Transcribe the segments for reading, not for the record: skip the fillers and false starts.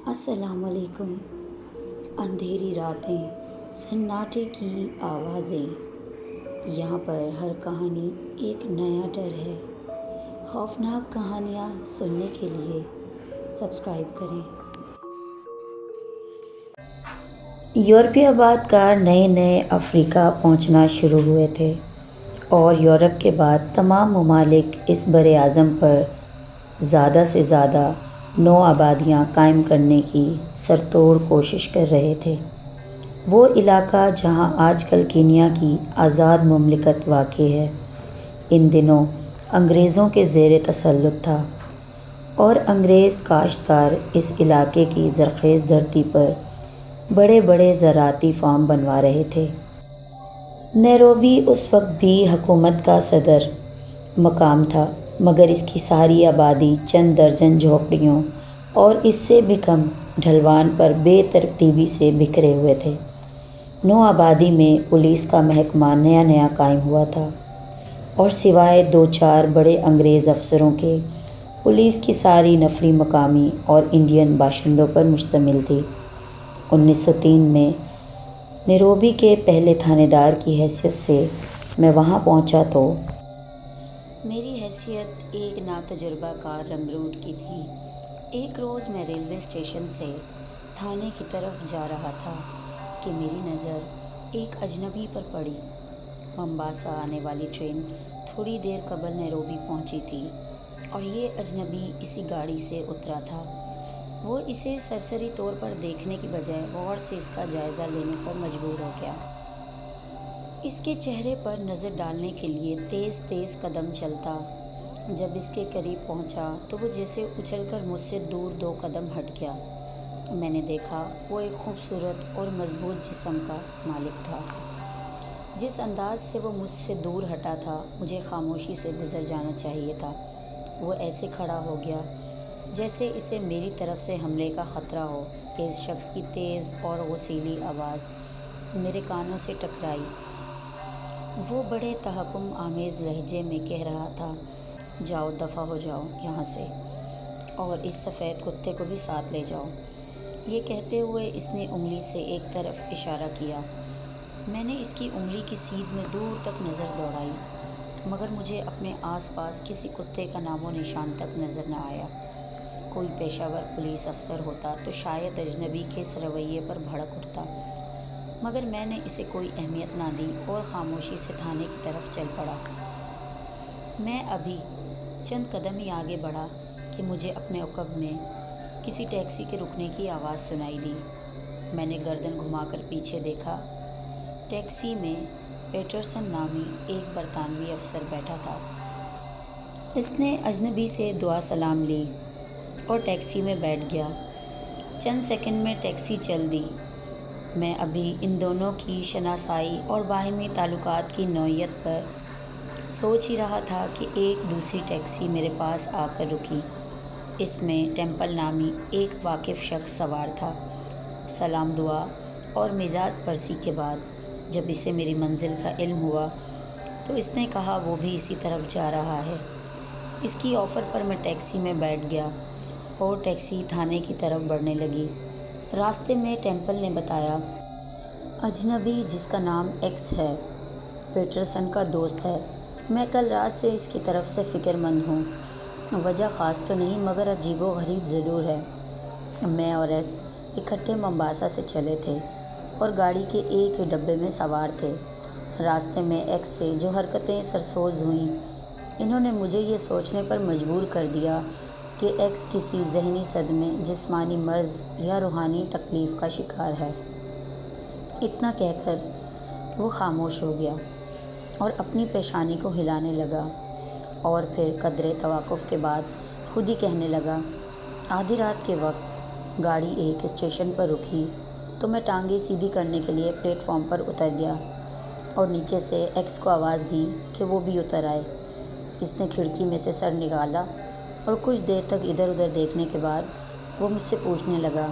السلام علیکم۔ اندھیری راتیں، سناٹے کی آوازیں، یہاں پر ہر کہانی ایک نیا ڈر ہے۔ خوفناک کہانیاں سننے کے لیے سبسکرائب کریں۔ یورپی آباد کار نئے افریقہ پہنچنا شروع ہوئے تھے اور یورپ کے بعد تمام ممالک اس براعظم پر زیادہ سے زیادہ نو آبادیاں قائم کرنے کی سرتوڑ کوشش کر رہے تھے۔ وہ علاقہ جہاں آج کل کینیا کی آزاد مملکت واقع ہے، ان دنوں انگریزوں کے زیر تسلط تھا اور انگریز کاشتکار اس علاقے کی زرخیز دھرتی پر بڑے بڑے زراعتی فارم بنوا رہے تھے۔ نیروبی اس وقت بھی حکومت کا صدر مقام تھا، مگر اس کی ساری آبادی چند درجن جھونپڑیوں اور اس سے بھی کم ڈھلوان پر بے ترتیبی سے بکھرے ہوئے تھے۔ نو آبادی میں پولیس کا محکمہ نیا قائم ہوا تھا اور سوائے دو چار بڑے انگریز افسروں کے پولیس کی ساری نفری مقامی اور انڈین باشندوں پر مشتمل تھی۔ 1903 میں نیروبی کے پہلے تھانے دار کی حیثیت سے میں وہاں پہنچا تو میری حیثیت ایک ناتجربہ کار رنگروٹ کی تھی۔ ایک روز میں ریلوے اسٹیشن سے تھانے کی طرف جا رہا تھا کہ میری نظر ایک اجنبی پر پڑی۔ ممباسا آنے والی ٹرین تھوڑی دیر قبل نیروبی پہنچی تھی اور یہ اجنبی اسی گاڑی سے اترا تھا۔ وہ اسے سرسری طور پر دیکھنے کی بجائے غور سے اس کا جائزہ لینے پر مجبور ہو گیا۔ اس کے چہرے پر نظر ڈالنے کے لیے تیز قدم چلتا۔ جب اس کے قریب پہنچا تو وہ جیسے اچھل کر مجھ سے دور 2 قدم ہٹ گیا۔ میں نے دیکھا وہ ایک خوبصورت اور مضبوط جسم کا مالک تھا۔ جس انداز سے وہ مجھ سے دور ہٹا تھا، مجھے خاموشی سے گزر جانا چاہیے تھا۔ وہ ایسے کھڑا ہو گیا جیسے اسے میری طرف سے حملے کا خطرہ ہو کہ اس شخص کی تیز اور غسیلی آواز میرے کانوں سے ٹکرائی۔ وہ بڑے تحکم آمیز لہجے میں کہہ رہا تھا، جاؤ، دفع ہو جاؤ یہاں سے، اور اس سفید کتے کو بھی ساتھ لے جاؤ۔ یہ کہتے ہوئے اس نے انگلی سے ایک طرف اشارہ کیا۔ میں نے اس کی انگلی کی سیدھ میں دور تک نظر دوڑائی، مگر مجھے اپنے آس پاس کسی کتے کا نام و نشان تک نظر نہ آیا۔ کوئی پیشہ ور پولیس افسر ہوتا تو شاید اجنبی کے اس رویے پر بھڑک اٹھتا، مگر میں نے اسے کوئی اہمیت نہ دی اور خاموشی سے تھانے کی طرف چل پڑا۔ میں ابھی چند قدم ہی آگے بڑھا کہ مجھے اپنے عقب میں کسی ٹیکسی کے رکنے کی آواز سنائی دی۔ میں نے گردن گھما کر پیچھے دیکھا۔ ٹیکسی میں پیٹرسن نامی ایک برطانوی افسر بیٹھا تھا۔ اس نے اجنبی سے دعا سلام لی اور ٹیکسی میں بیٹھ گیا۔ چند سیکنڈ میں ٹیکسی چل دی۔ میں ابھی ان دونوں کی شناسائی اور باہمی تعلقات کی نوعیت پر سوچ ہی رہا تھا کہ ایک دوسری ٹیکسی میرے پاس آ کر رکی۔ اس میں ٹیمپل نامی ایک واقف شخص سوار تھا۔ سلام دعا اور مزاج پرسی کے بعد جب اسے میری منزل کا علم ہوا تو اس نے کہا وہ بھی اسی طرف جا رہا ہے۔ اس کی آفر پر میں ٹیکسی میں بیٹھ گیا اور ٹیکسی تھانے کی طرف بڑھنے لگی۔ راستے میں ٹیمپل نے بتایا، اجنبی جس کا نام ایکس ہے، پیٹرسن کا دوست ہے۔ میں کل رات سے اس کی طرف سے فکر مند ہوں۔ وجہ خاص تو نہیں، مگر عجیب و غریب ضرور ہے۔ میں اور ایکس اکٹھے ممباسا سے چلے تھے اور گاڑی کے ایک ہی ڈبے میں سوار تھے۔ راستے میں ایکس سے جو حرکتیں سرسوز ہوئیں، انہوں نے مجھے یہ سوچنے پر مجبور کر دیا کہ ایکس کسی ذہنی صدمے، جسمانی مرض یا روحانی تکلیف کا شکار ہے۔ اتنا کہہ کر وہ خاموش ہو گیا اور اپنی پیشانی کو ہلانے لگا، اور پھر قدرے توقف کے بعد خود ہی کہنے لگا، آدھی رات کے وقت گاڑی ایک اسٹیشن پر رکی تو میں ٹانگیں سیدھی کرنے کے لیے پلیٹ فارم پر اتر گیا اور نیچے سے ایکس کو آواز دی کہ وہ بھی اتر آئے۔ اس نے کھڑکی میں سے سر نکالا اور کچھ دیر تک ادھر ادھر دیکھنے کے بعد وہ مجھ سے پوچھنے لگا،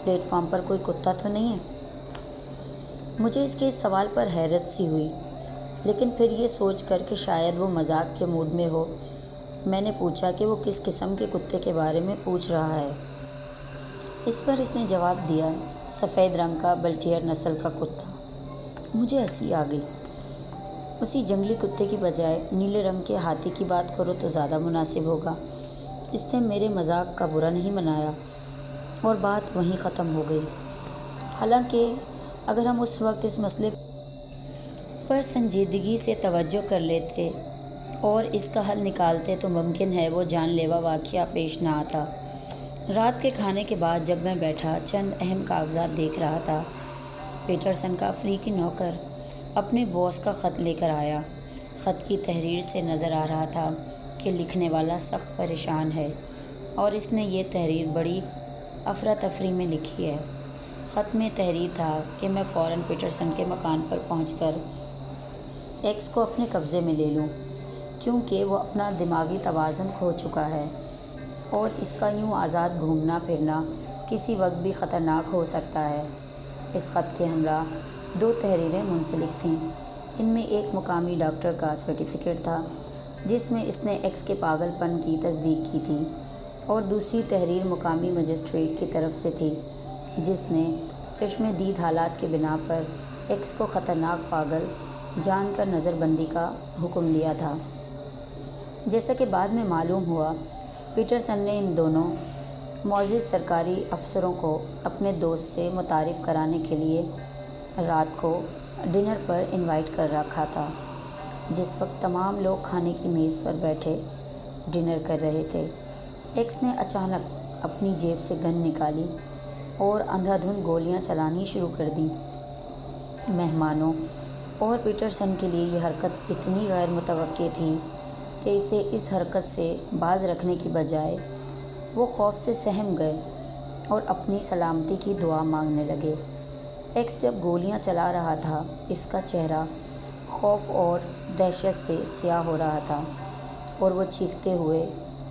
پلیٹ فارم پر کوئی کتا تو نہیں ہے؟ مجھے اس کے اس سوال پر حیرت سی ہوئی، لیکن پھر یہ سوچ کر کہ شاید وہ مذاق کے موڈ میں ہو، میں نے پوچھا کہ وہ کس قسم کے کتے کے بارے میں پوچھ رہا ہے۔ اس پر اس نے جواب دیا، سفید رنگ کا بلٹیئر نسل کا کتا۔ مجھے ہنسی آ گئی۔ اسی جنگلی کتے کی بجائے نیلے رنگ کے ہاتھی کی بات کرو تو زیادہ مناسب ہوگا۔ اس نے میرے مذاق کا برا نہیں منایا اور بات وہیں ختم ہو گئی۔ حالانکہ اگر ہم اس وقت اس مسئلے پر سنجیدگی سے توجہ کر لیتے اور اس کا حل نکالتے تو ممکن ہے وہ جان لیوا واقعہ پیش نہ آتا۔ رات کے کھانے کے بعد جب میں بیٹھا چند اہم کاغذات دیکھ رہا تھا، پیٹرسن کا افریقی نوکر اپنے باس کا خط لے کر آیا۔ خط کی تحریر سے نظر آ رہا تھا کہ لکھنے والا سخت پریشان ہے اور اس نے یہ تحریر بڑی افراتفری میں لکھی ہے۔ خط میں تحریر تھا کہ میں فوراً پیٹرسن کے مکان پر پہنچ کر ایکس کو اپنے قبضے میں لے لوں، کیونکہ وہ اپنا دماغی توازن کھو چکا ہے اور اس کا یوں آزاد گھومنا پھرنا کسی وقت بھی خطرناک ہو سکتا ہے۔ اس خط کے ہمراہ 2 تحریریں منسلک تھیں۔ ان میں ایک مقامی ڈاکٹر کا سرٹیفکیٹ تھا جس میں اس نے ایکس کے پاگل پن کی تصدیق کی تھی، اور دوسری تحریر مقامی مجسٹریٹ کی طرف سے تھی جس نے چشم دید حالات کی بنا پر ایکس کو خطرناک پاگل جان کر نظر بندی کا حکم دیا تھا۔ جیسا کہ بعد میں معلوم ہوا، پیٹرسن نے ان دونوں معزز سرکاری افسروں کو اپنے دوست سے متعارف کرانے کے لیے رات کو ڈنر پر انوائٹ کر رکھا تھا۔ جس وقت تمام لوگ کھانے کی میز پر بیٹھے ڈنر کر رہے تھے، ایکس نے اچانک اپنی جیب سے گن نکالی اور اندھا دھند گولیاں چلانی شروع کر دیں۔ مہمانوں اور پیٹرسن کے لیے یہ حرکت اتنی غیر متوقع تھی کہ اسے اس حرکت سے باز رکھنے کی بجائے وہ خوف سے سہم گئے اور اپنی سلامتی کی دعا مانگنے لگے۔ ایکس جب گولیاں چلا رہا تھا، اس کا چہرہ خوف اور دہشت سے سیاہ ہو رہا تھا اور وہ چیختے ہوئے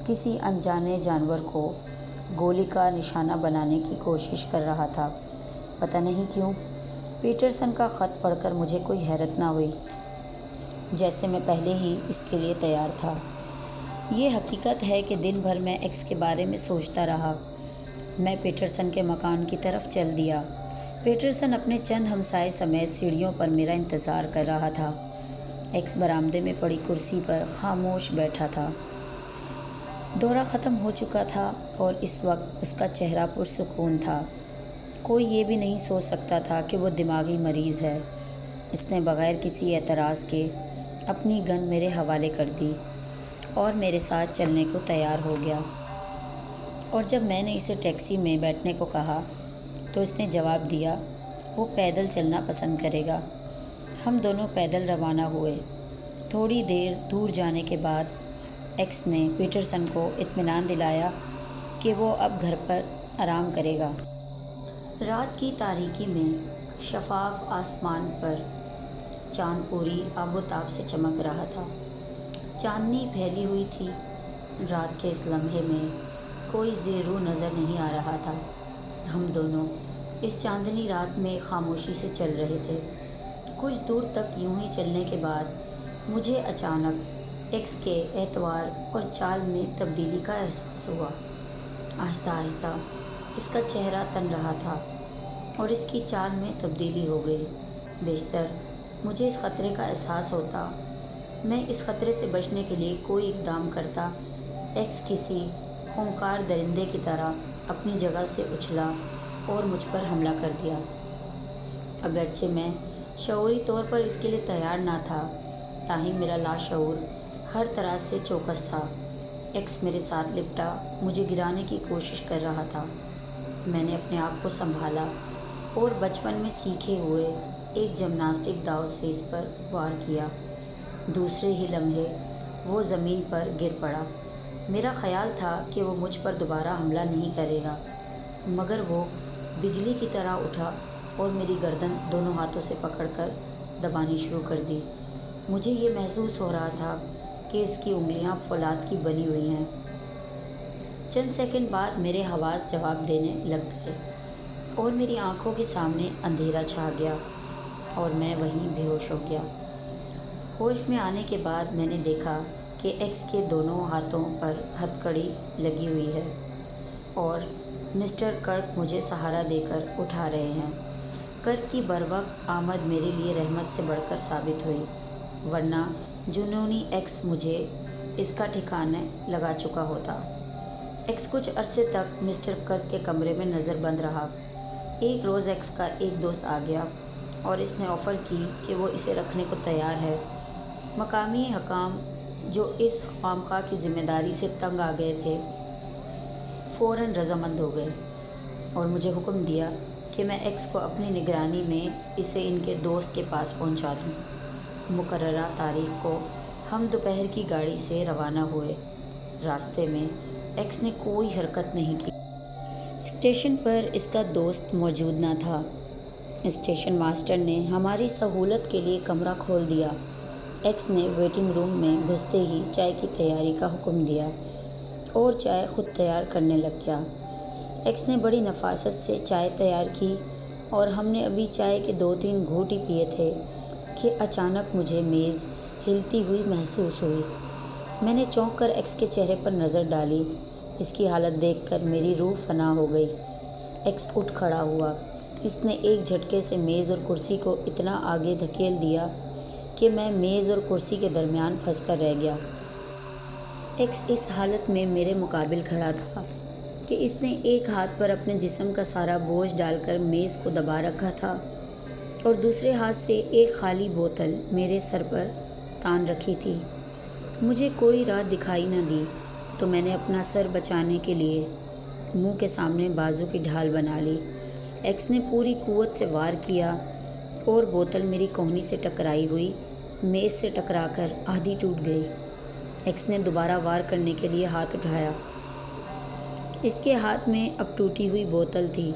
کسی انجانے جانور کو گولی کا نشانہ بنانے کی کوشش کر رہا تھا۔ پتہ نہیں کیوں پیٹرسن کا خط پڑھ کر مجھے کوئی حیرت نہ ہوئی، جیسے میں پہلے ہی اس کے لیے تیار تھا۔ یہ حقیقت ہے کہ دن بھر میں ایکس کے بارے میں سوچتا رہا۔ میں پیٹرسن کے مکان کی طرف چل دیا۔ پیٹرسن اپنے چند ہمسائے سمیت سیڑھیوں پر میرا انتظار کر رہا تھا۔ ایکس برآمدے میں پڑی کرسی پر خاموش بیٹھا تھا۔ دورہ ختم ہو چکا تھا اور اس وقت اس کا چہرہ پرسکون تھا۔ کوئی یہ بھی نہیں سوچ سکتا تھا کہ وہ دماغی مریض ہے۔ اس نے بغیر کسی اعتراض کے اپنی گن میرے حوالے کر دی اور میرے ساتھ چلنے کو تیار ہو گیا، اور جب میں نے اسے ٹیکسی میں بیٹھنے کو کہا تو اس نے جواب دیا وہ پیدل چلنا پسند کرے گا۔ ہم دونوں پیدل روانہ ہوئے۔ تھوڑی دیر دور جانے کے بعد ایکس نے پیٹرسن کو اطمینان دلایا کہ وہ اب گھر پر آرام کرے گا۔ رات کی تاریکی میں شفاف آسمان پر چاند پوری آب و تاب سے چمک رہا تھا۔ چاندنی پھیلی ہوئی تھی۔ رات کے اس لمحے میں کوئی زیر رو نظر نہیں آ رہا تھا۔ ہم دونوں اس چاندنی رات میں خاموشی سے چل رہے تھے۔ کچھ دور تک یوں ہی چلنے کے بعد مجھے اچانک ایکس کے اعتبار اور چال میں تبدیلی کا احساس ہوا۔ آہستہ آہستہ اس کا چہرہ تن رہا تھا اور اس کی چال میں تبدیلی ہو گئی۔ بیشتر مجھے اس خطرے کا احساس ہوتا۔ میں اس خطرے سے بچنے کے لیے کوئی اقدام کرتا، ایکس کسی خونخوار درندے کی طرح اپنی جگہ سے اچھلا اور مجھ پر حملہ کر دیا۔ اگرچہ میں شعوری طور پر اس کے لیے تیار نہ تھا، تاہم میرا لاشعور ہر طرح سے چوکس تھا۔ ایکس میرے ساتھ لپٹا مجھے گرانے کی کوشش کر رہا تھا۔ میں نے اپنے آپ کو سنبھالا اور بچپن میں سیکھے ہوئے ایک جمناسٹک داؤ سے اس پر وار کیا۔ دوسرے ہی لمحے وہ زمین پر گر پڑا۔ میرا خیال تھا کہ وہ مجھ پر دوبارہ حملہ نہیں کرے گا، مگر وہ بجلی کی طرح اٹھا اور میری گردن دونوں ہاتھوں سے پکڑ کر دبانی شروع کر دی۔ مجھے یہ محسوس ہو رہا تھا کہ اس کی انگلیاں فولاد کی بنی ہوئی ہیں۔ چند سیکنڈ بعد میرے حواس جواب دینے لگ گئے اور میری آنکھوں کے سامنے اندھیرا چھا گیا اور میں وہیں بے ہوش ہو گیا۔ ہوش میں آنے کے بعد میں نے دیکھا کہ ایکس کے دونوں ہاتھوں پر ہتھکڑی لگی ہوئی ہے اور مسٹر کرک مجھے سہارا دے کر اٹھا رہے ہیں۔ کرک کی بروقت آمد میرے لیے رحمت سے بڑھ کر ثابت ہوئی، ورنہ جنونی ایکس مجھے اس کا ٹھکانے لگا چکا ہوتا۔ ایکس کچھ عرصے تک مسٹر کرک کے کمرے میں نظر بند رہا۔ ایک روز ایکس کا ایک دوست آ گیا اور اس نے آفر کی کہ وہ اسے رکھنے کو تیار ہے۔ مقامی حکام جو اس خوامخواہ کی ذمہ داری سے تنگ آ گئے تھے، فوراً رضامند ہو گئے اور مجھے حکم دیا کہ میں ایکس کو اپنی نگرانی میں اسے ان کے دوست کے پاس پہنچا دوں۔ مقررہ تاریخ کو ہم دوپہر کی گاڑی سے روانہ ہوئے۔ راستے میں ایکس نے کوئی حرکت نہیں کی۔ اسٹیشن پر اس کا دوست موجود نہ تھا۔ اسٹیشن ماسٹر نے ہماری سہولت کے لیے کمرہ کھول دیا۔ ایکس نے ویٹنگ روم میں گھستے ہی چائے کی تیاری کا حکم دیا اور چائے خود تیار کرنے لگ گیا۔ ایکس نے بڑی نفاست سے چائے تیار کی اور ہم نے ابھی چائے کے 2-3 گھونٹ ہی پیے تھے کہ اچانک مجھے میز ہلتی ہوئی محسوس ہوئی۔ میں نے چونک کر ایکس کے چہرے پر نظر ڈالی۔ اس کی حالت دیکھ کر میری روح فنا ہو گئی۔ ایکس اٹھ کھڑا ہوا۔ اس نے ایک جھٹکے سے میز اور کرسی کو اتنا آگے دھکیل دیا کہ میں میز اور کرسی کے درمیان پھنس کر رہ گیا۔ ایکس اس حالت میں میرے مقابل کھڑا تھا کہ اس نے ایک ہاتھ پر اپنے جسم کا سارا بوجھ ڈال کر میز کو دبا رکھا تھا اور دوسرے ہاتھ سے ایک خالی بوتل میرے سر پر تان رکھی تھی۔ مجھے کوئی راہ دکھائی نہ دی تو میں نے اپنا سر بچانے کے لیے منہ کے سامنے بازو کی ڈھال بنا لی۔ ایکس نے پوری قوت سے وار کیا اور بوتل میری کہنی سے ٹکرائی ہوئی میز سے ٹکرا کر آدھی ٹوٹ گئی۔ ایکس نے دوبارہ وار کرنے کے لیے ہاتھ اٹھایا۔ اس کے ہاتھ میں اب ٹوٹی ہوئی بوتل تھی۔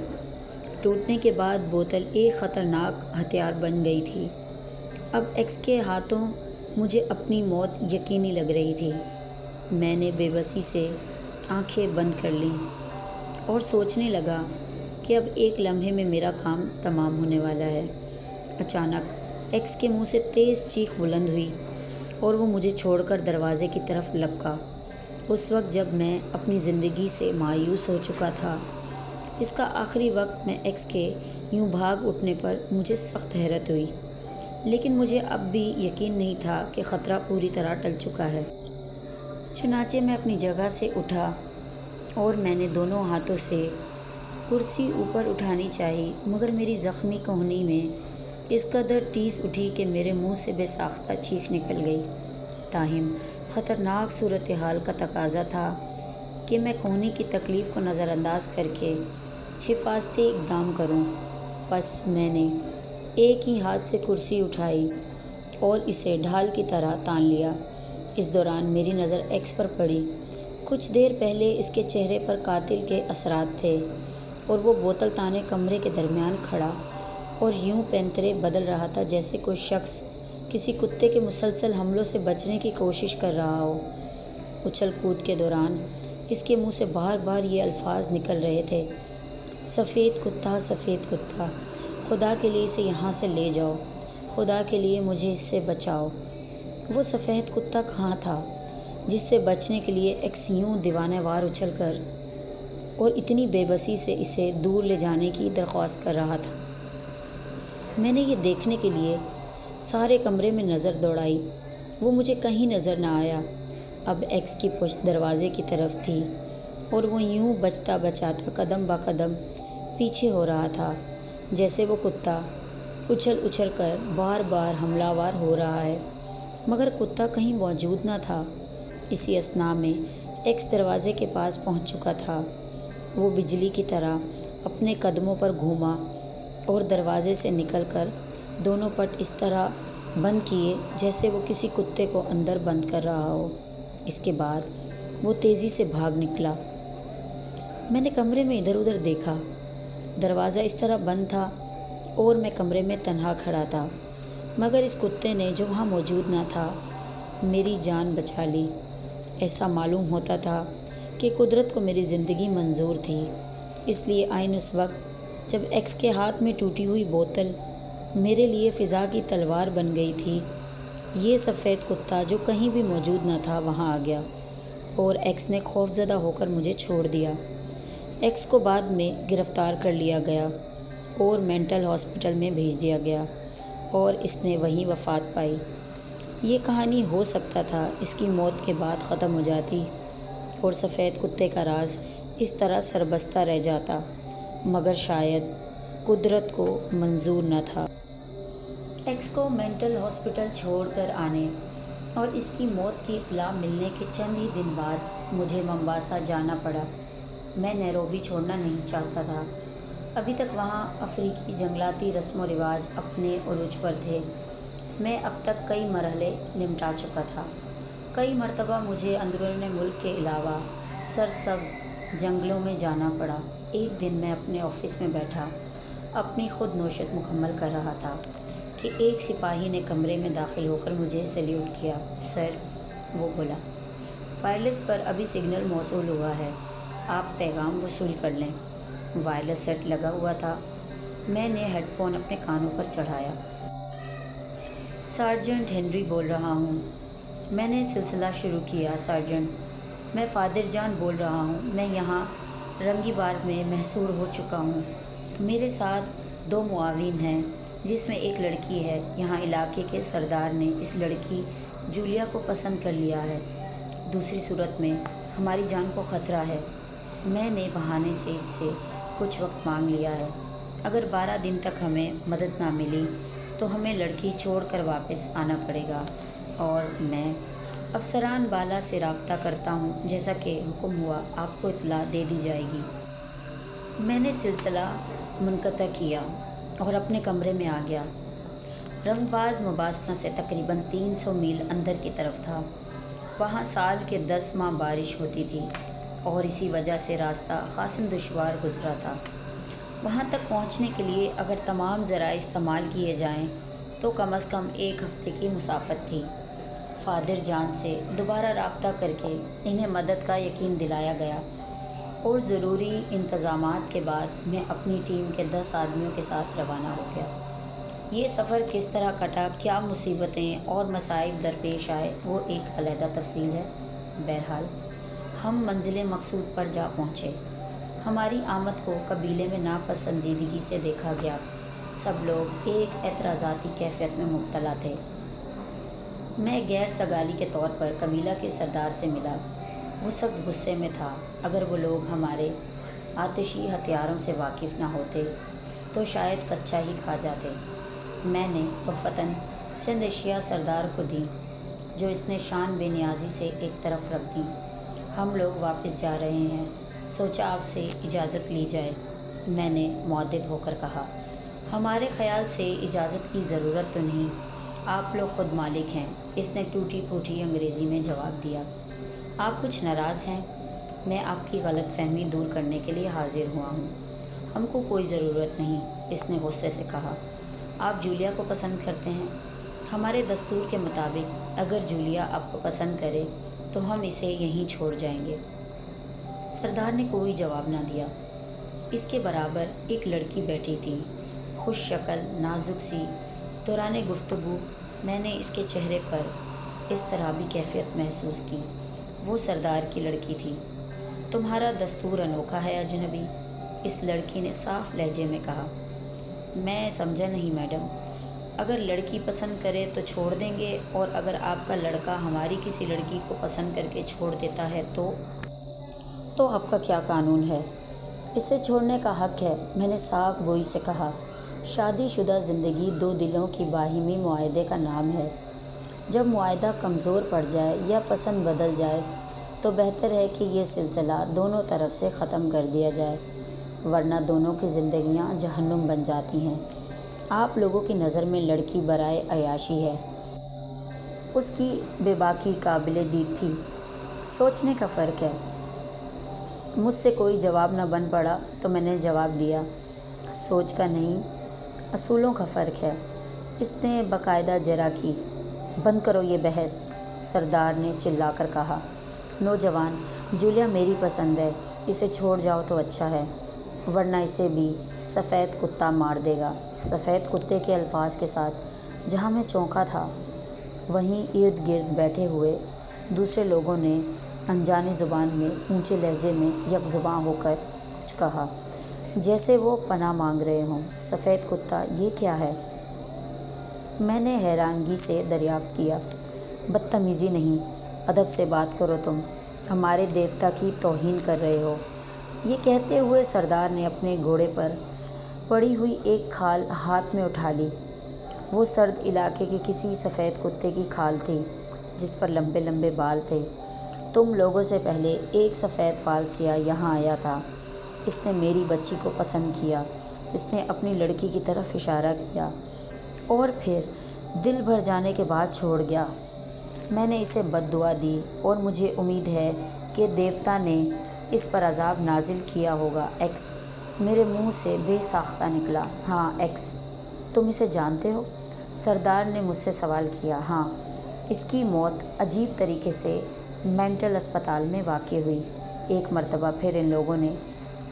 ٹوٹنے کے بعد بوتل ایک خطرناک ہتھیار بن گئی تھی۔ اب ایکس کے ہاتھوں مجھے اپنی موت یقینی لگ رہی تھی۔ میں نے بے بسی سے آنکھیں بند کر لیں اور سوچنے لگا کہ اب ایک لمحے میں میرا کام تمام ہونے والا ہے۔ اچانک ایکس کے منہ سے تیز چیخ بلند ہوئی اور وہ مجھے چھوڑ کر دروازے کی طرف لپکا۔ اس وقت جب میں اپنی زندگی سے مایوس ہو چکا تھا، اس کا آخری وقت میں ایکس کے یوں بھاگ اٹھنے پر مجھے سخت حیرت ہوئی، لیکن مجھے اب بھی یقین نہیں تھا کہ خطرہ پوری طرح ٹل چکا ہے۔ چنانچہ میں اپنی جگہ سے اٹھا اور میں نے دونوں ہاتھوں سے کرسی اوپر اٹھانی چاہی، مگر میری زخمی کہنی میں اس قدر ٹیس اٹھی کہ میرے منہ سے بے ساختہ چیخ نکل گئی۔ تاہم خطرناک صورتحال کا تقاضا تھا کہ میں کہنی کی تکلیف کو نظر انداز کر کے حفاظتی اقدام کروں۔ پس میں نے ایک ہی ہاتھ سے کرسی اٹھائی اور اسے ڈھال کی طرح تان لیا۔ اس دوران میری نظر ایکس پر پڑی۔ کچھ دیر پہلے اس کے چہرے پر قاتل کے اثرات تھے اور وہ بوتل تانے کمرے کے درمیان کھڑا اور یوں پینترے بدل رہا تھا جیسے کوئی شخص کسی کتے کے مسلسل حملوں سے بچنے کی کوشش کر رہا ہو۔ اچھل کود کے دوران اس کے منہ سے بار بار یہ الفاظ نکل رہے تھے: سفید کتا، سفید کتا، خدا کے لیے اسے یہاں سے لے جاؤ، خدا کے لیے مجھے اس سے بچاؤ۔ وہ سفید کتا کہاں تھا جس سے بچنے کے لیے ایکس یوں دیوانے وار اچھل کر اور اتنی بے بسی سے اسے دور لے جانے کی درخواست کر رہا تھا؟ میں نے یہ دیکھنے کے لیے سارے کمرے میں نظر دوڑائی، وہ مجھے کہیں نظر نہ آیا۔ اب ایکس کی پشت دروازے کی طرف تھی اور وہ یوں بچتا بچاتا قدم با قدم پیچھے ہو رہا تھا جیسے وہ کتا اچھل اچھل کر بار بار حملہ آور ہو رہا ہے، مگر کتا کہیں موجود نہ تھا۔ اسی اثناء میں ایکس دروازے کے پاس پہنچ چکا تھا۔ وہ بجلی کی طرح اپنے قدموں پر گھوما اور دروازے سے نکل کر دونوں پٹ اس طرح بند کیے جیسے وہ کسی کتے کو اندر بند کر رہا ہو۔ اس کے بعد وہ تیزی سے بھاگ نکلا۔ میں نے کمرے میں ادھر ادھر دیکھا۔ دروازہ اس طرح بند تھا اور میں کمرے میں تنہا کھڑا تھا، مگر اس کتے نے جو وہاں موجود نہ تھا میری جان بچا لی۔ ایسا معلوم ہوتا تھا کہ قدرت کو میری زندگی منظور تھی، اس لیے عین اس وقت جب ایکس کے ہاتھ میں ٹوٹی ہوئی بوتل میرے لیے فضا کی تلوار بن گئی تھی، یہ سفید کتا جو کہیں بھی موجود نہ تھا وہاں آ گیا اور ایکس نے خوفزدہ ہو کر مجھے چھوڑ دیا۔ ایکس کو بعد میں گرفتار کر لیا گیا اور مینٹل ہاسپٹل میں بھیج دیا گیا اور اس نے وہیں وفات پائی۔ یہ کہانی ہو سکتا تھا اس کی موت کے بعد ختم ہو جاتی اور سفید کتے کا راز اس طرح سربستہ رہ جاتا، مگر شاید قدرت کو منظور نہ تھا۔ ایکس کو مینٹل ہاسپٹل چھوڑ کر آنے اور اس کی موت کی اطلاع ملنے کے چند ہی دن بعد مجھے ممباسا جانا پڑا۔ میں نیروبی چھوڑنا نہیں چاہتا تھا۔ ابھی تک وہاں افریقی جنگلاتی رسم و رواج اپنے عروج پر تھے۔ میں اب تک کئی مرحلے نمٹا چکا تھا۔ کئی مرتبہ مجھے اندرون ملک کے علاوہ سرسبز جنگلوں میں جانا پڑا۔ ایک دن میں اپنے آفس میں بیٹھا اپنی خود نوشت مکمل کر رہا تھا کہ ایک سپاہی نے کمرے میں داخل ہو کر مجھے سیلیوٹ کیا۔ سر، وہ بولا، وائرلیس پر ابھی سگنل موصول ہوا ہے، آپ پیغام وصول کر لیں۔ وائرلیس سیٹ لگا ہوا تھا۔ میں نے ہیڈ فون اپنے کانوں پر چڑھایا۔ سارجنٹ ہنری بول رہا ہوں۔ میں نے سلسلہ شروع کیا۔ سارجنٹ، میں فادر جان بول رہا ہوں۔ میں یہاں رنگی بار میں محصور ہو چکا ہوں۔ میرے ساتھ 2 معاون ہیں جس میں ایک لڑکی ہے۔ یہاں علاقے کے سردار نے اس لڑکی جولیا کو پسند کر لیا ہے۔ دوسری صورت میں ہماری جان کو خطرہ ہے۔ میں نے بہانے سے اس سے کچھ وقت مانگ لیا ہے۔ اگر 12 دن تک ہمیں مدد نہ ملی تو ہمیں لڑکی چھوڑ کر واپس آنا پڑے گا اور میں افسران بالا سے رابطہ کرتا ہوں۔ جیسا کہ حکم ہوا آپ کو اطلاع دے دی جائے گی۔ میں نے سلسلہ منقطع کیا اور اپنے کمرے میں آ گیا۔ رنگ باز مباسنہ سے تقریباً 300 میل اندر کی طرف تھا۔ وہاں سال کے 10 ماہ بارش ہوتی تھی اور اسی وجہ سے راستہ خاصاً دشوار گزرا تھا۔ وہاں تک پہنچنے کے لیے اگر تمام ذرائع استعمال کیے جائیں تو کم از کم 1 ہفتے کی مسافت تھی۔ فادر جان سے دوبارہ رابطہ کر کے انہیں مدد کا یقین دلایا گیا اور ضروری انتظامات کے بعد میں اپنی ٹیم کے 10 آدمیوں کے ساتھ روانہ ہو گیا۔ یہ سفر کس طرح کٹا، کیا مصیبتیں اور مصائب درپیش آئے، وہ ایک علیحدہ تفصیل ہے۔ بہرحال ہم منزل مقصود پر جا پہنچے۔ ہماری آمد کو قبیلے میں ناپسندیدگی سے دیکھا گیا۔ سب لوگ ایک اعتراضاتی کیفیت میں مبتلا تھے۔ میں غیر سگالی کے طور پر قبیلہ کے سردار سے ملا۔ وہ سخت غصے میں تھا۔ اگر وہ لوگ ہمارے آتشی ہتھیاروں سے واقف نہ ہوتے تو شاید کچا ہی کھا جاتے۔ میں نے تحفتاً چند اشیاء سردار کو دیں جو اس نے شان بے نیازی سے ایک طرف رکھ دیں۔ ہم لوگ واپس جا رہے ہیں، سوچا آپ سے اجازت لی جائے۔ میں نے مؤدب ہو کر کہا، ہمارے خیال سے اجازت کی ضرورت تو نہیں، آپ لوگ خود مالک ہیں۔ اس نے ٹوٹی پھوٹی انگریزی میں جواب دیا۔ آپ کچھ ناراض ہیں؟ میں آپ کی غلط فہمی دور کرنے کے لیے حاضر ہوا ہوں۔ ہم کو کوئی ضرورت نہیں، اس نے غصے سے کہا۔ آپ جولیا کو پسند کرتے ہیں؟ ہمارے دستور کے مطابق اگر جولیا آپ کو پسند کرے تو ہم اسے یہیں چھوڑ جائیں گے۔ سردار نے کوئی جواب نہ دیا۔ اس کے برابر ایک لڑکی بیٹھی تھی، خوش شکل، نازک سی۔ دوران گفتگو میں نے اس کے چہرے پر اضطرابی کیفیت محسوس کی۔ وہ سردار کی لڑکی تھی۔ تمہارا دستور انوکھا ہے اجنبی، اس لڑکی نے صاف لہجے میں کہا۔ میں سمجھا نہیں میڈم۔ اگر لڑکی پسند کرے تو چھوڑ دیں گے، اور اگر آپ کا لڑکا ہماری کسی لڑکی کو پسند کر کے چھوڑ دیتا ہے تو آپ کا کیا قانون ہے؟ اسے چھوڑنے کا حق ہے، میں نے صاف گوئی سے کہا۔ شادی شدہ زندگی 2 دلوں کی باہمی معاہدے کا نام ہے۔ جب معاہدہ کمزور پڑ جائے یا پسند بدل جائے تو بہتر ہے کہ یہ سلسلہ دونوں طرف سے ختم کر دیا جائے، ورنہ دونوں کی زندگیاں جہنم بن جاتی ہیں۔ آپ لوگوں کی نظر میں لڑکی برائے عیاشی ہے۔ اس کی بے باکی قابل دید تھی۔ سوچنے کا فرق ہے۔ مجھ سے کوئی جواب نہ بن پڑا تو میں نے جواب دیا، سوچ کا نہیں، اصولوں کا فرق ہے۔ اس نے باقاعدہ جرا کی۔ بند کرو یہ بحث، سردار نے چلا کر کہا۔ نوجوان، جولیا میری پسند ہے، اسے چھوڑ جاؤ تو اچھا ہے، ورنہ اسے بھی سفید کتا مار دے گا۔ سفید کتے کے الفاظ کے ساتھ جہاں میں چونکا تھا وہیں ارد گرد بیٹھے ہوئے دوسرے لوگوں نے انجانی زبان میں اونچے لہجے میں یک زباں ہو کر کچھ کہا جیسے وہ پناہ مانگ رہے ہوں۔ سفید کتا، یہ کیا ہے؟ میں نے حیرانگی سے دریافت کیا۔ بدتمیزی نہیں، ادب سے بات کرو، تم ہمارے دیوتا کی توہین کر رہے ہو۔ یہ کہتے ہوئے سردار نے اپنے گھوڑے پر پڑی ہوئی ایک کھال ہاتھ میں اٹھا لی۔ وہ سرد علاقے کے کسی سفید کتے کی کھال تھی جس پر لمبے لمبے بال تھے۔ تم لوگوں سے پہلے ایک سفید فالسیہ یہاں آیا تھا۔ اس نے میری بچی کو پسند کیا۔ اس نے اپنی لڑکی کی طرف اشارہ کیا اور پھر دل بھر جانے کے بعد چھوڑ گیا۔ میں نے اسے بد دعا دی اور مجھے امید ہے کہ دیوتا نے اس پر عذاب نازل کیا ہوگا۔ ایکس میرے منہ سے بے ساختہ نکلا۔ ہاں ایکس، تم اسے جانتے ہو؟ سردار نے مجھ سے سوال کیا۔ ہاں، اس کی موت عجیب طریقے سے مینٹل اسپتال میں واقع ہوئی۔ ایک مرتبہ پھر ان لوگوں نے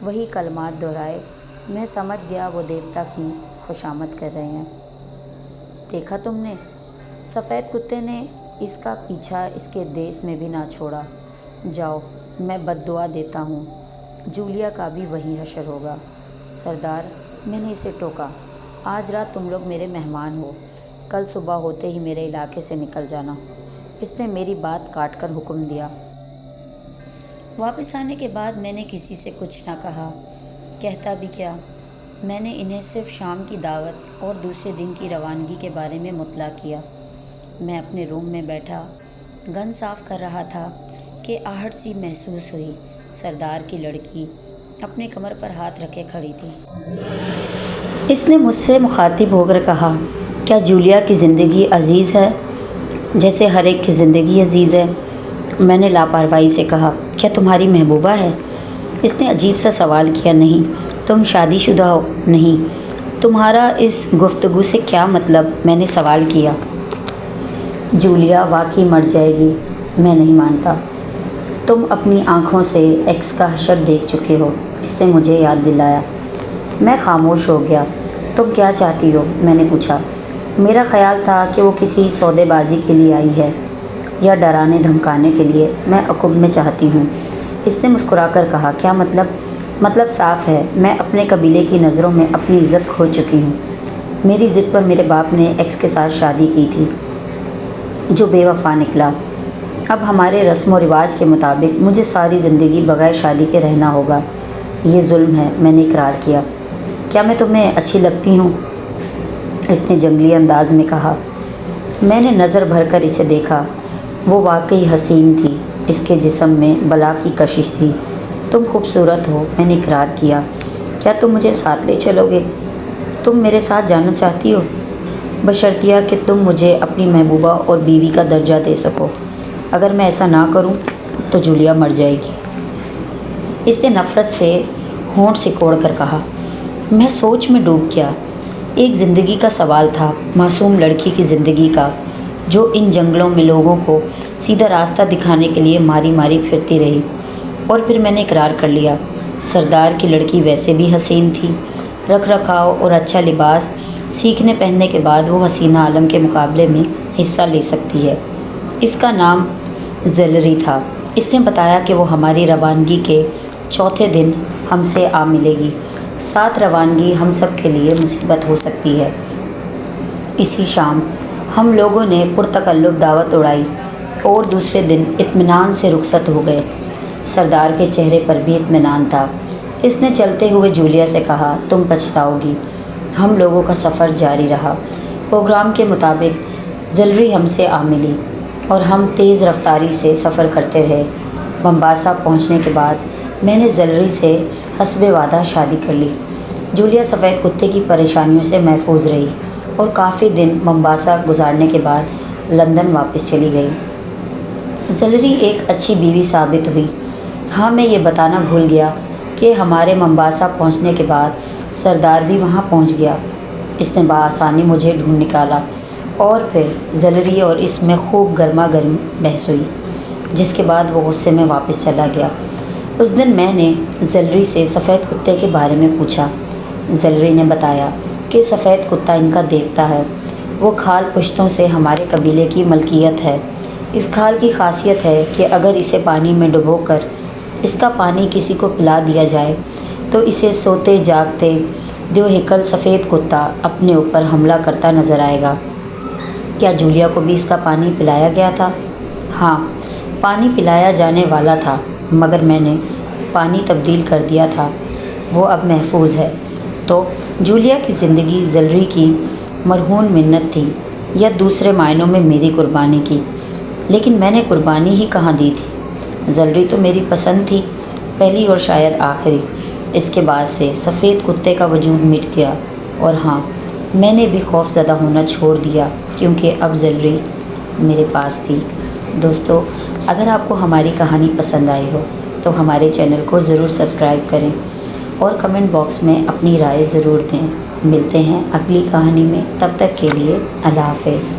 وہی کلمات دہرائے۔ میں سمجھ گیا وہ دیوتا کی خوشامد کر رہے ہیں۔ دیکھا تم نے؟ سفید کتے نے اس کا پیچھا اس کے دیس میں بھی نہ چھوڑا۔ جاؤ، میں بد دعا دیتا ہوں، جولیا کا بھی وہی حشر ہوگا۔ سردار، میں نے اسے ٹوکا، آج رات تم لوگ میرے مہمان ہو، کل صبح ہوتے ہی میرے علاقے سے نکل جانا۔ اس نے میری بات کاٹ کر حکم دیا۔ واپس آنے کے بعد میں نے کسی سے کچھ نہ کہا۔ کہتا بھی کیا؟ میں نے انہیں صرف شام کی دعوت اور دوسرے دن کی روانگی کے بارے میں مطلع کیا۔ میں اپنے روم میں بیٹھا گن صاف کر رہا تھا کہ آہٹ سی محسوس ہوئی۔ سردار کی لڑکی اپنے کمر پر ہاتھ رکھے کھڑی تھی۔ اس نے مجھ سے مخاطب ہو کر کہا، کیا جولیا کی زندگی عزیز ہے جیسے ہر ایک کی زندگی عزیز ہے؟ میں نے لاپرواہی سے کہا، کیا تمہاری محبوبہ ہے؟ اس نے عجیب سا سوال کیا۔ نہیں، تم شادی شدہ ہو؟ نہیں۔ تمہارا اس گفتگو سے کیا مطلب؟ میں نے سوال کیا۔ جولیا واقعی مر جائے گی، میں نہیں مانتا۔ تم اپنی آنکھوں سے ایکس کا حشر دیکھ چکے ہو، اس نے مجھے یاد دلایا۔ میں خاموش ہو گیا۔ تم کیا چاہتی ہو؟ میں نے پوچھا۔ میرا خیال تھا کہ وہ کسی سودے بازی کے لیے آئی ہے یا ڈرانے دھمکانے کے لیے۔ میں عقب میں چاہتی ہوں۔ اس نے مسکرا کر کہا، کیا مطلب؟ مطلب صاف ہے، میں اپنے قبیلے کی نظروں میں اپنی عزت کھو چکی ہوں۔ میری ضد پر میرے باپ نے ایکس کے ساتھ شادی کی تھی جو بے وفا نکلا۔ اب ہمارے رسم و رواج کے مطابق مجھے ساری زندگی بغیر شادی کے رہنا ہوگا۔ یہ ظلم ہے، میں نے اقرار کیا۔ کیا میں تمہیں اچھی لگتی ہوں؟ اس نے جنگلی انداز میں کہا۔ میں نے نظر بھر کر اسے دیکھا۔ وہ واقعی حسین تھی، اس کے جسم میں بلا کی کشش تھی۔ تم خوبصورت ہو، میں نے اقرار کیا۔ کیا تم مجھے ساتھ لے چلو گے؟ تم میرے ساتھ جانا چاہتی ہو؟ بشرطیہ کہ تم مجھے اپنی محبوبہ اور بیوی کا درجہ دے سکو۔ اگر میں ایسا نہ کروں تو جولیا مر جائے گی۔ اس نے نفرت سے ہونٹ سکوڑ کر کہا۔ میں سوچ میں ڈوب گیا۔ ایک زندگی کا سوال تھا، معصوم لڑکی کی زندگی کا، جو ان جنگلوں میں لوگوں کو سیدھا راستہ دکھانے کے لیے ماری ماری پھرتی رہی۔ اور پھر میں نے اقرار کر لیا۔ سردار کی لڑکی ویسے بھی حسین تھی۔ رکھ رکھاؤ اور اچھا لباس سیکھنے پہننے کے بعد وہ حسینہ عالم کے مقابلے میں حصہ لے سکتی ہے۔ اس کا نام زیلری تھا۔ اس نے بتایا کہ وہ ہماری روانگی کے چوتھے دن ہم سے آ ملے گی۔ ساتھ روانگی ہم سب کے لیے مصیبت ہو سکتی ہے۔ اسی شام ہم لوگوں نے پرتکلف دعوت اڑائی اور دوسرے دن اطمینان سے رخصت ہو گئے۔ سردار کے چہرے پر بھی اطمینان تھا۔ اس نے چلتے ہوئے جولیا سے کہا، تم پچھتاؤ گی۔ ہم لوگوں کا سفر جاری رہا۔ پروگرام کے مطابق زیلری ہم سے آ ملی اور ہم تیز رفتاری سے سفر کرتے رہے۔ ممباسا پہنچنے کے بعد میں نے زیلری سے حسب وعدہ شادی کر لی۔ جولیا سفید کتے کی پریشانیوں سے محفوظ رہی اور کافی دن ممباسا گزارنے کے بعد لندن واپس چلی گئی۔ زیلری ایک اچھی بیوی ثابت ہوئی۔ ہاں، میں یہ بتانا بھول گیا کہ ہمارے ممباسا پہنچنے کے بعد سردار بھی وہاں پہنچ گیا۔ اس نے بآسانی مجھے ڈھونڈ نکالا اور پھر زیلری اور اس میں خوب گرما گرم بحث ہوئی، جس کے بعد وہ غصے میں واپس چلا گیا۔ اس دن میں نے زیلری سے سفید کتے کے بارے میں پوچھا۔ زیلری نے بتایا کہ سفید کتا ان کا دیوتا ہے۔ وہ کھال پشتوں سے ہمارے قبیلے کی ملکیت ہے۔ اس کھال کی خاصیت ہے کہ اگر اسے پانی میں ڈبو کر اس کا پانی کسی کو پلا دیا جائے تو اسے سوتے جاگتے دیوہیکل سفید کتا اپنے اوپر حملہ کرتا نظر آئے گا۔ کیا جولیا کو بھی اس کا پانی پلایا گیا تھا؟ ہاں، پانی پلایا جانے والا تھا، مگر میں نے پانی تبدیل کر دیا تھا۔ وہ اب محفوظ ہے۔ تو جولیا کی زندگی زلری کی مرہون منت تھی، یا دوسرے معنوں میں میری قربانی کی؟ لیکن میں نے قربانی ہی کہاں دی تھی؟ زلری تو میری پسند تھی، پہلی اور شاید آخری۔ اس کے بعد سے سفید کتے کا وجود مٹ گیا، اور ہاں، میں نے بھی خوف زدہ ہونا چھوڑ دیا، کیونکہ اب زلری میرے پاس تھی۔ دوستو، اگر آپ کو ہماری کہانی پسند آئی ہو تو ہمارے چینل کو ضرور سبسکرائب کریں اور کمنٹ باکس میں اپنی رائے ضرور دیں۔ ملتے ہیں اگلی کہانی میں، تب تک کے لیے اللہ حافظ۔